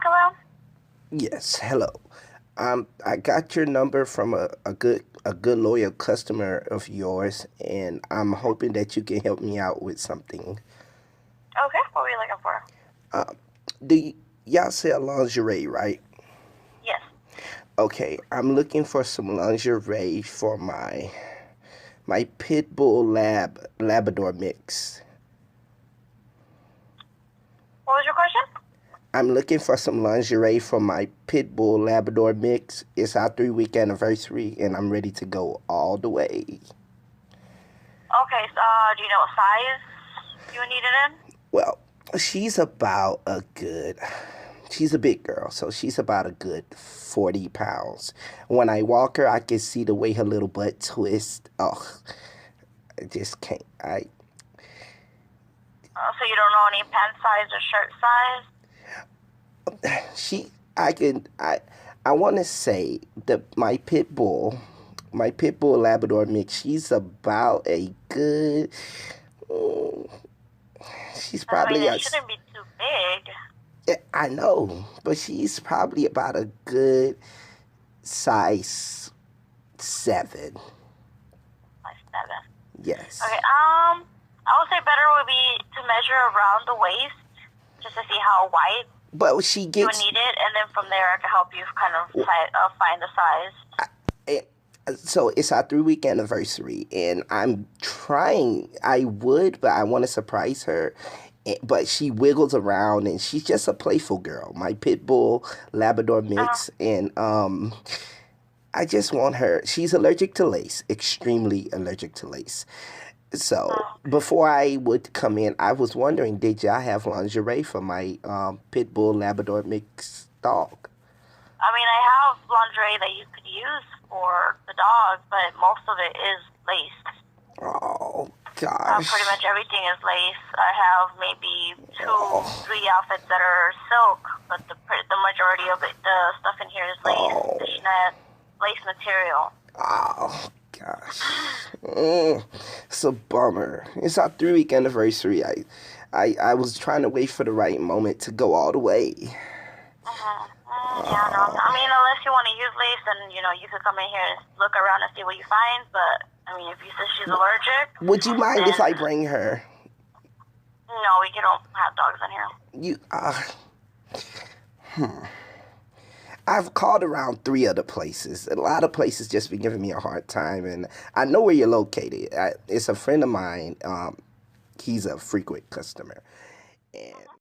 Hello? Yes, hello. I got your number from a good loyal customer of yours, and I'm hoping that you can help me out with something. Okay, what were you looking for? Uh, y'all sell lingerie, right? Yes. Okay, I'm looking for some lingerie for my pit bull Labrador mix. What was your question? I'm looking for some lingerie for my pit bull Labrador mix. It's our 3 week anniversary, and I'm ready to go all the way. Okay, so, do you know what size you would need it in? Well, she's about a good, she's a big girl, so she's about a good 40 pounds. When I walk her, I can see the way her little butt twists. Oh, I just can't. So you don't know any pant size or shirt size? I can, I want to say that my pit bull Labrador mix, she's about a good, mm, she's I mean, probably it a, shouldn't be too big. I know, but she's probably about a good size 7. Like 7. Yes. Okay, I would say better would be to measure around the waist, just to see how wide But she you would gets need it, and then from there I can help you kind of find the size. it, so it's our 3 week anniversary, and I'm trying. I would, but I want to surprise her. But she wiggles around, and she's just a playful girl. My pit bull Labrador Uh-huh. mix, and I just want her. She's allergic to lace, extremely allergic to lace. So Oh. before I would come in, I was wondering, did y'all have lingerie for my pit bull Labrador mix dog? I mean, I have lingerie that you could use for the dog, but most of it is lace. Oh Pretty gosh. much everything is lace. I have maybe two, Oh, three outfits that are silk, but the majority of it, the stuff in here is lace, oh, fishnet, lace material. oh gosh. It's a bummer. It's our 3 week anniversary. I was trying to wait for the right moment to go all the way. Yeah, no. I mean, unless you want to use lace, then you could come in here and look around and see what you find. But I mean, if you say she's allergic, Would you mind then if I bring her? no, we don't have dogs in here. You I've called around 3 other places. A lot of places just been giving me a hard time, and I know where you're located. It's a friend of mine. He's a frequent customer, and